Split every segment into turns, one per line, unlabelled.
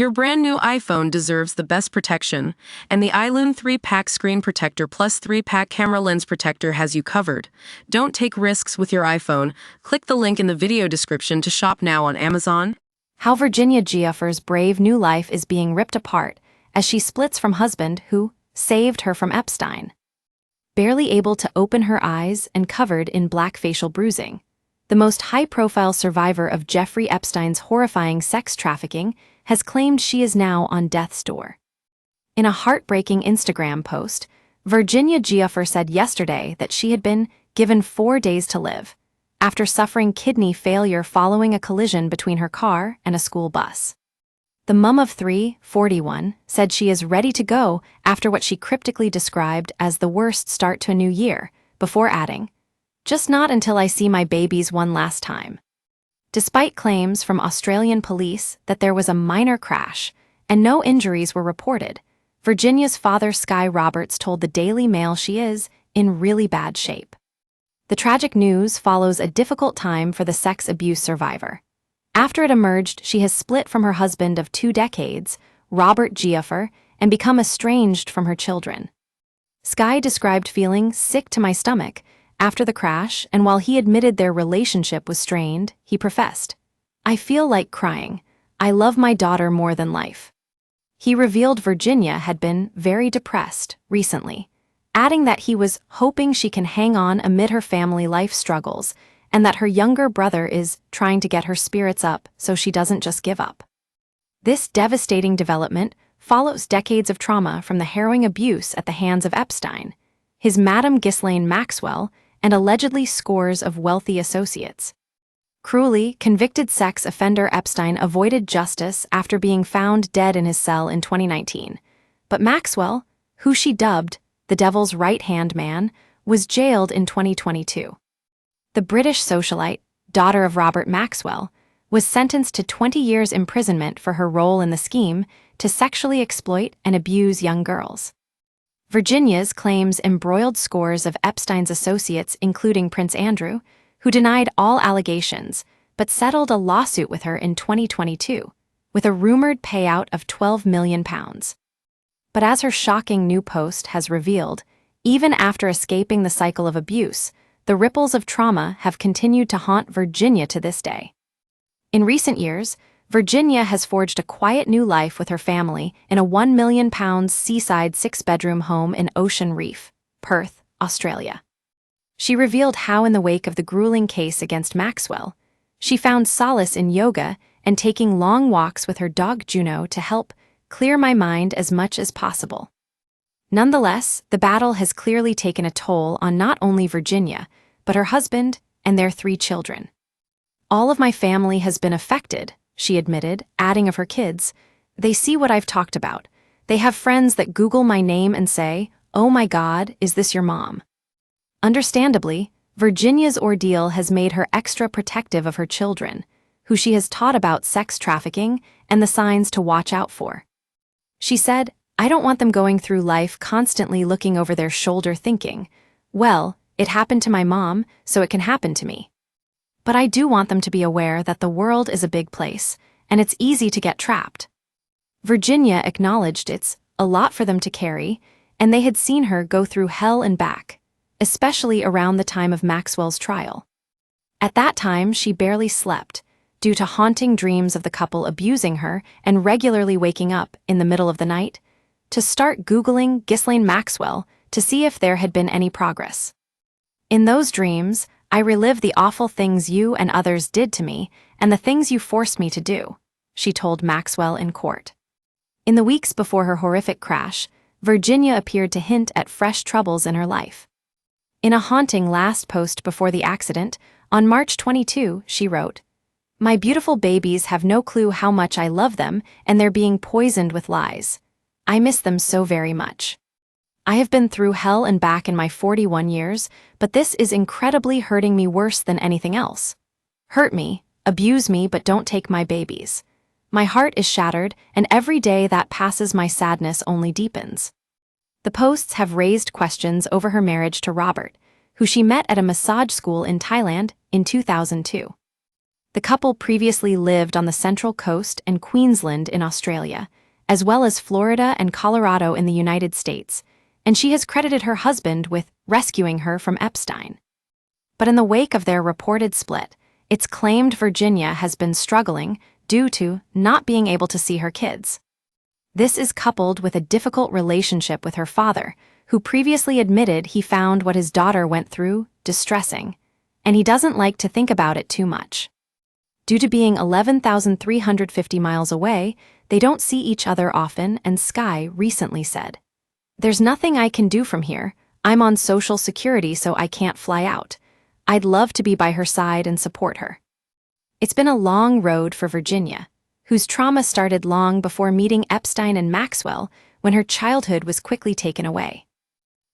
Your brand new iPhone deserves the best protection, and the iLune 3-pack screen protector plus 3-pack camera lens protector has you covered. Don't take risks with your iPhone. Click the link in the video description to shop now on Amazon.
How Virginia Giuffre's brave new life is being ripped apart as she splits from husband who saved her from Epstein. Barely able to open her eyes and covered in black facial bruising, the most high-profile survivor of Jeffrey Epstein's horrifying sex trafficking has claimed she is now on death's door. In a heartbreaking Instagram post, Virginia Giuffre said yesterday that she had been given 4 days to live after suffering kidney failure following a collision between her car and a school bus. The mum of 3, 41, said she is ready to go after what she cryptically described as the worst start to a new year, before adding, "Just not until I see my babies one last time." Despite claims from Australian police that there was a minor crash and no injuries were reported, Virginia's father Sky Roberts told the Daily Mail she is in really bad shape. The tragic news follows a difficult time for the sex abuse survivor. After it emerged, she has split from her husband of 2 decades, Robert Giuffre, and become estranged from her children. Sky described feeling sick to my stomach after the crash, and while he admitted their relationship was strained, he professed, "I feel like crying. I love my daughter more than life." He revealed Virginia had been very depressed recently, adding that he was hoping she can hang on amid her family life struggles and that her younger brother is trying to get her spirits up so she doesn't just give up. This devastating development follows decades of trauma from the harrowing abuse at the hands of Epstein, his Madame Ghislaine Maxwell, and allegedly scores of wealthy associates. Cruelly, convicted sex offender Epstein avoided justice after being found dead in his cell in 2019. But Maxwell, who she dubbed the devil's right-hand man, was jailed in 2022. The British socialite, daughter of Robert Maxwell, was sentenced to 20 years imprisonment for her role in the scheme to sexually exploit and abuse young girls. Virginia's claims embroiled scores of Epstein's associates, including Prince Andrew, who denied all allegations but settled a lawsuit with her in 2022, with a rumored payout of £12 million. But as her shocking new post has revealed, even after escaping the cycle of abuse, the ripples of trauma have continued to haunt Virginia to this day. In recent years, Virginia has forged a quiet new life with her family in a £1 million seaside 6-bedroom home in Ocean Reef, Perth, Australia. She revealed how in the wake of the grueling case against Maxwell, she found solace in yoga and taking long walks with her dog Juno to help clear my mind as much as possible. Nonetheless, the battle has clearly taken a toll on not only Virginia, but her husband and their 3 children. "All of my family has been affected," she admitted, adding of her kids, "They see what I've talked about. They have friends that Google my name and say, 'Oh my God, is this your mom?'" Understandably, Virginia's ordeal has made her extra protective of her children, who she has taught about sex trafficking and the signs to watch out for. She said, "I don't want them going through life constantly looking over their shoulder thinking, 'Well, it happened to my mom, so it can happen to me.' But I do want them to be aware that the world is a big place, and it's easy to get trapped." Virginia acknowledged it's a lot for them to carry, and they had seen her go through hell and back, especially around the time of Maxwell's trial. At that time, she barely slept, due to haunting dreams of the couple abusing her and regularly waking up in the middle of the night to start Googling Ghislaine Maxwell to see if there had been any progress. "In those dreams, I relive the awful things you and others did to me and the things you forced me to do," she told Maxwell in court. In the weeks before her horrific crash, Virginia appeared to hint at fresh troubles in her life. In a haunting last post before the accident, on March 22, she wrote, "My beautiful babies have no clue how much I love them, and they're being poisoned with lies. I miss them so very much. I have been through hell and back in my 41 years, but this is incredibly hurting me worse than anything else. Hurt me, abuse me, but don't take my babies. My heart is shattered, and every day that passes my sadness only deepens." The posts have raised questions over her marriage to Robert, who she met at a massage school in Thailand in 2002. The couple previously lived on the Central Coast and Queensland in Australia, as well as Florida and Colorado in the United States, and she has credited her husband with rescuing her from Epstein. But in the wake of their reported split, it's claimed Virginia has been struggling due to not being able to see her kids. This is coupled with a difficult relationship with her father, who previously admitted he found what his daughter went through distressing, and he doesn't like to think about it too much. Due to being 11,350 miles away, they don't see each other often, and Skye recently said, "There's nothing I can do from here. I'm on Social Security, so I can't fly out. I'd love to be by her side and support her." It's been a long road for Virginia, whose trauma started long before meeting Epstein and Maxwell when her childhood was quickly taken away.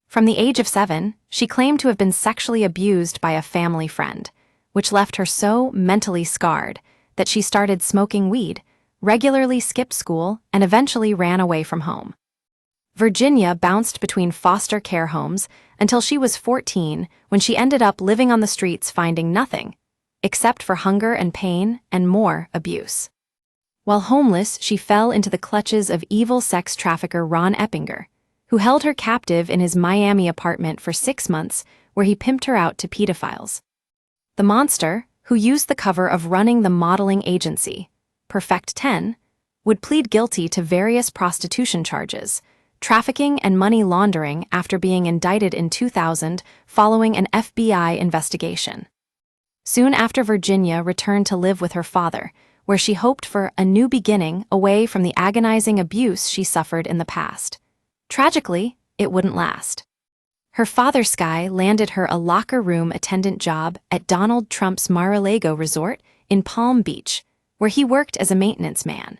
From the age of 7, she claimed to have been sexually abused by a family friend, which left her so mentally scarred that she started smoking weed, regularly skipped school, and eventually ran away from home. Virginia bounced between foster care homes until she was 14, when she ended up living on the streets finding nothing, except for hunger and pain and more abuse. While homeless, she fell into the clutches of evil sex trafficker Ron Eppinger, who held her captive in his Miami apartment for 6 months, where he pimped her out to pedophiles. The monster, who used the cover of running the modeling agency, Perfect 10, would plead guilty to various prostitution charges, trafficking and money laundering after being indicted in 2000 following an FBI investigation. Soon after, Virginia returned to live with her father, where she hoped for a new beginning away from the agonizing abuse she suffered in the past. Tragically, it wouldn't last. Her father, Skye, landed her a locker room attendant job at Donald Trump's Mar-a-Lago resort in Palm Beach, where he worked as a maintenance man.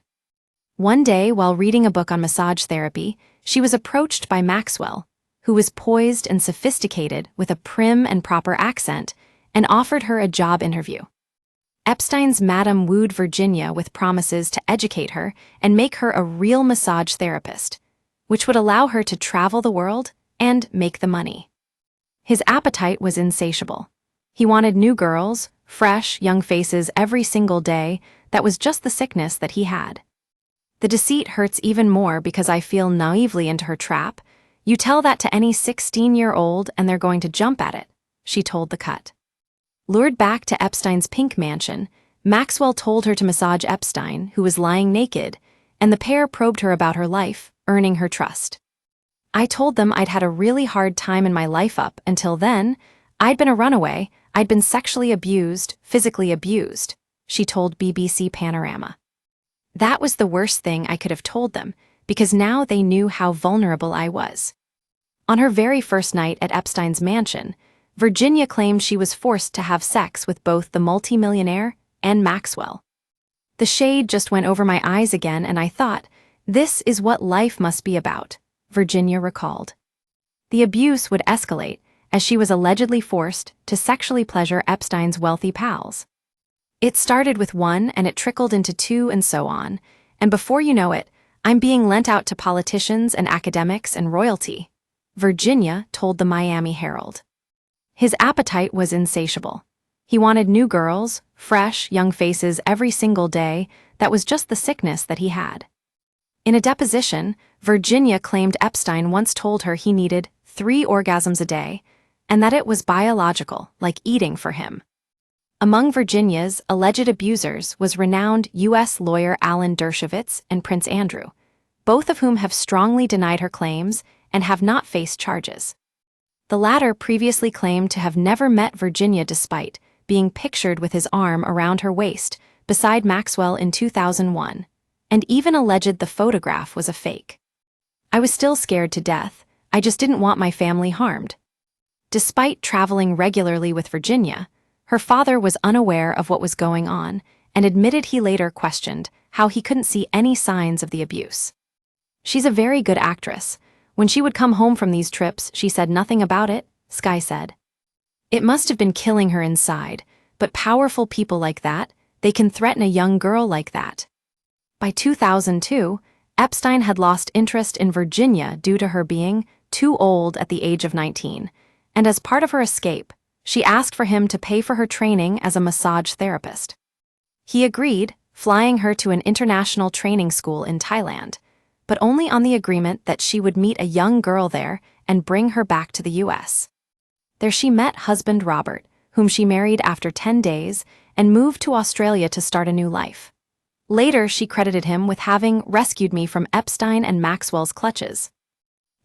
One day, while reading a book on massage therapy, she was approached by Maxwell, who was poised and sophisticated with a prim and proper accent, and offered her a job interview. Epstein's madam wooed Virginia with promises to educate her and make her a real massage therapist, which would allow her to travel the world and make the money. His appetite was insatiable. He wanted new girls, fresh, young faces every single day. That was just the sickness that he had. "The deceit hurts even more because I feel naively into her trap. You tell that to any 16-year-old and they're going to jump at it," she told The Cut. Lured back to Epstein's pink mansion, Maxwell told her to massage Epstein, who was lying naked, and the pair probed her about her life, earning her trust. "I told them I'd had a really hard time in my life up until then. I'd been a runaway, I'd been sexually abused, physically abused," she told BBC Panorama. "That was the worst thing I could have told them, because now they knew how vulnerable I was." On her very first night at Epstein's mansion, Virginia claimed she was forced to have sex with both the multimillionaire and Maxwell. "The shade just went over my eyes again, and I thought, this is what life must be about," Virginia recalled. The abuse would escalate as she was allegedly forced to sexually pleasure Epstein's wealthy pals. "It started with one and it trickled into 2 and so on, and before you know it, I'm being lent out to politicians and academics and royalty," Virginia told the Miami Herald. His appetite was insatiable. He wanted new girls, fresh, young faces every single day. That was just the sickness that he had. In a deposition, Virginia claimed Epstein once told her he needed 3 orgasms a day, and that it was biological, like eating for him. Among Virginia's alleged abusers was renowned U.S. lawyer Alan Dershowitz and Prince Andrew, both of whom have strongly denied her claims and have not faced charges. The latter previously claimed to have never met Virginia despite being pictured with his arm around her waist beside Maxwell in 2001, and even alleged the photograph was a fake. "I was still scared to death. I just didn't want my family harmed." Despite traveling regularly with Virginia, her father was unaware of what was going on and admitted he later questioned how he couldn't see any signs of the abuse. "She's a very good actress. When she would come home from these trips, she said nothing about it," Skye said. "It must have been killing her inside, but powerful people like that, they can threaten a young girl like that." By 2002, Epstein had lost interest in Virginia due to her being too old at the age of 19, and as part of her escape, she asked for him to pay for her training as a massage therapist. He agreed, flying her to an international training school in Thailand, but only on the agreement that she would meet a young girl there and bring her back to the U.S. There she met husband Robert, whom she married after 10 days and moved to Australia to start a new life. Later, she credited him with having rescued me from Epstein and Maxwell's clutches.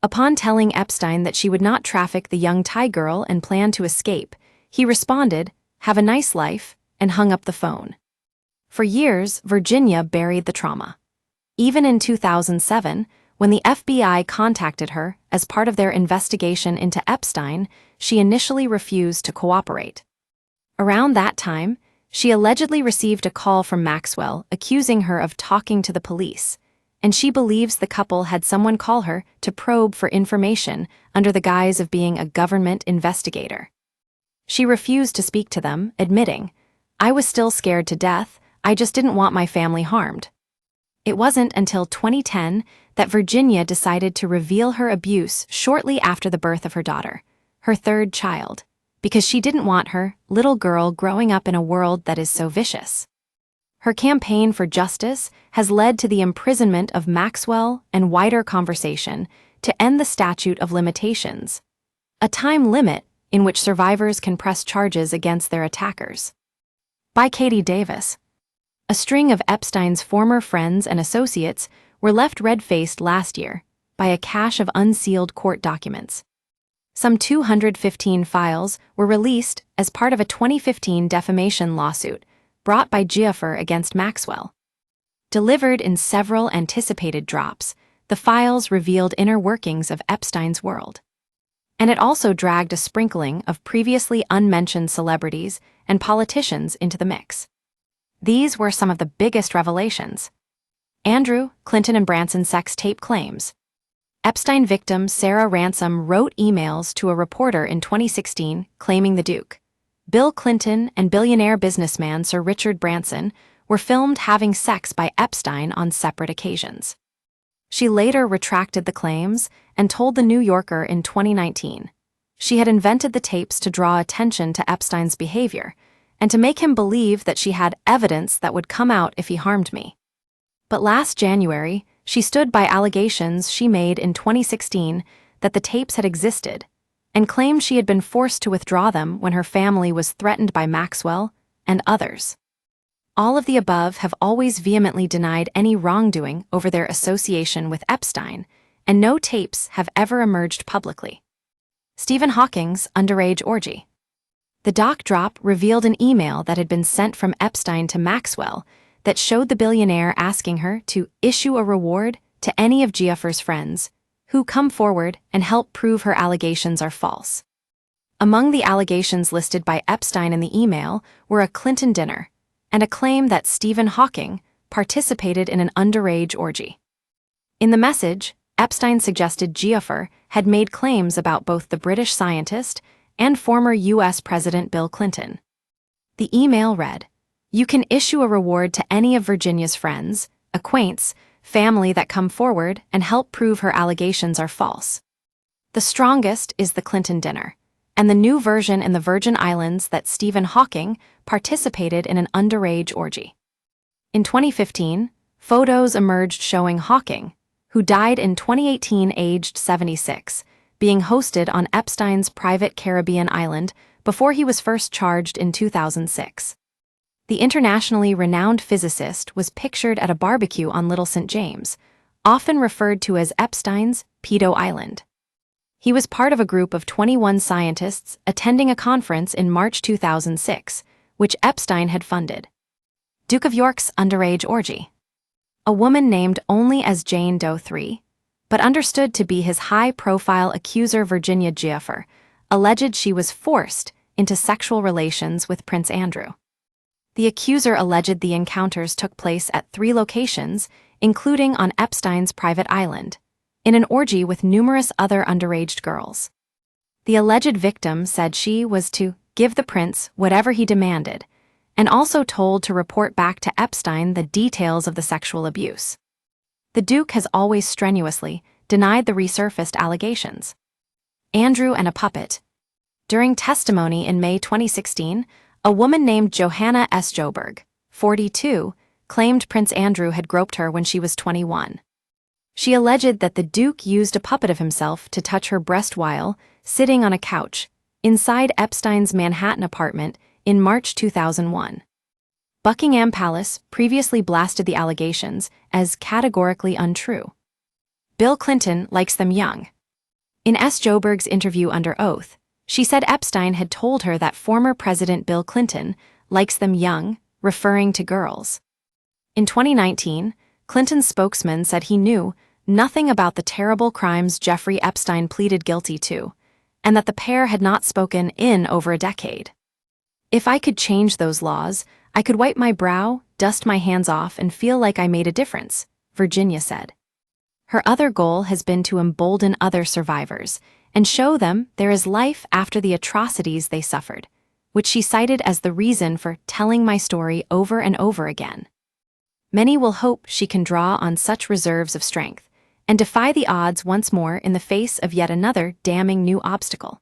Upon telling Epstein that she would not traffic the young Thai girl and planned to escape, he responded, "Have a nice life," and hung up the phone. For years, Virginia buried the trauma. Even in 2007, when the FBI contacted her as part of their investigation into Epstein, she initially refused to cooperate. Around that time, she allegedly received a call from Maxwell accusing her of talking to the police, and she believes the couple had someone call her to probe for information under the guise of being a government investigator. She refused to speak to them, admitting, "I was still scared to death, I just didn't want my family harmed." It wasn't until 2010 that Virginia decided to reveal her abuse shortly after the birth of her daughter, her third child, because she didn't want her little girl growing up in a world that is so vicious. Her campaign for justice has led to the imprisonment of Maxwell and wider conversation to end the statute of limitations, a time limit in which survivors can press charges against their attackers. By Katie Davis. A string of Epstein's former friends and associates were left red-faced last year by a cache of unsealed court documents. Some 215 files were released as part of a 2015 defamation lawsuit brought by Giuffre against Maxwell. Delivered in several anticipated drops, the files revealed inner workings of Epstein's world. And it also dragged a sprinkling of previously unmentioned celebrities and politicians into the mix. These were some of the biggest revelations. Andrew, Clinton and Branson sex tape claims. Epstein victim Sarah Ransom wrote emails to a reporter in 2016 claiming the Duke, Bill Clinton, and billionaire businessman Sir Richard Branson were filmed having sex by Epstein on separate occasions. She later retracted the claims and told The New Yorker in 2019 she had invented the tapes to draw attention to Epstein's behavior and to make him believe that she had evidence that would come out if he harmed me. But last January, she stood by allegations she made in 2016 that the tapes had existed and claimed she had been forced to withdraw them when her family was threatened by Maxwell and others. All of the above have always vehemently denied any wrongdoing over their association with Epstein, and no tapes have ever emerged publicly. Stephen Hawking's underage orgy. The doc drop revealed an email that had been sent from Epstein to Maxwell that showed the billionaire asking her to issue a reward to any of Giuffre's friends who come forward and help prove her allegations are false. Among the allegations listed by Epstein in the email were a Clinton dinner and a claim that Stephen Hawking participated in an underage orgy. In the message, Epstein suggested Giuffre had made claims about both the British scientist and former U.S. President Bill Clinton. The email read, "You can issue a reward to any of Virginia's friends, acquaintances, family that come forward and help prove her allegations are false. The strongest is the Clinton dinner, and the new version in the Virgin Islands that Stephen Hawking participated in an underage orgy." In 2015, photos emerged showing Hawking, who died in 2018 aged 76, being hosted on Epstein's private Caribbean island before he was first charged in 2006. The internationally renowned physicist was pictured at a barbecue on Little St. James, often referred to as Epstein's Pedo Island. He was part of a group of 21 scientists attending a conference in March 2006, which Epstein had funded. Duke of York's underage orgy. A woman named only as Jane Doe 3, but understood to be his high-profile accuser Virginia Giuffre, alleged she was forced into sexual relations with Prince Andrew. The accuser alleged the encounters took place at 3 locations, including on Epstein's private island, in an orgy with numerous other underage girls. The alleged victim said she was to give the prince whatever he demanded, and also told to report back to Epstein the details of the sexual abuse. The Duke has always strenuously denied the resurfaced allegations. Andrew and a puppet. During testimony in May 2016, a woman named Johanna S. Joberg, 42, claimed Prince Andrew had groped her when she was 21. She alleged that the Duke used a puppet of himself to touch her breast while sitting on a couch inside Epstein's Manhattan apartment in March 2001. Buckingham Palace previously blasted the allegations as categorically untrue. Bill Clinton likes them young. In S. Joberg's interview under oath, she said Epstein had told her that former President Bill Clinton likes them young, referring to girls. In 2019, Clinton's spokesman said he knew nothing about the terrible crimes Jeffrey Epstein pleaded guilty to, and that the pair had not spoken in over a decade. "If I could change those laws, I could wipe my brow, dust my hands off, and feel like I made a difference," Virginia said. Her other goal has been to embolden other survivors and show them there is life after the atrocities they suffered, which she cited as the reason for telling my story over and over again. Many will hope she can draw on such reserves of strength and defy the odds once more in the face of yet another damning new obstacle.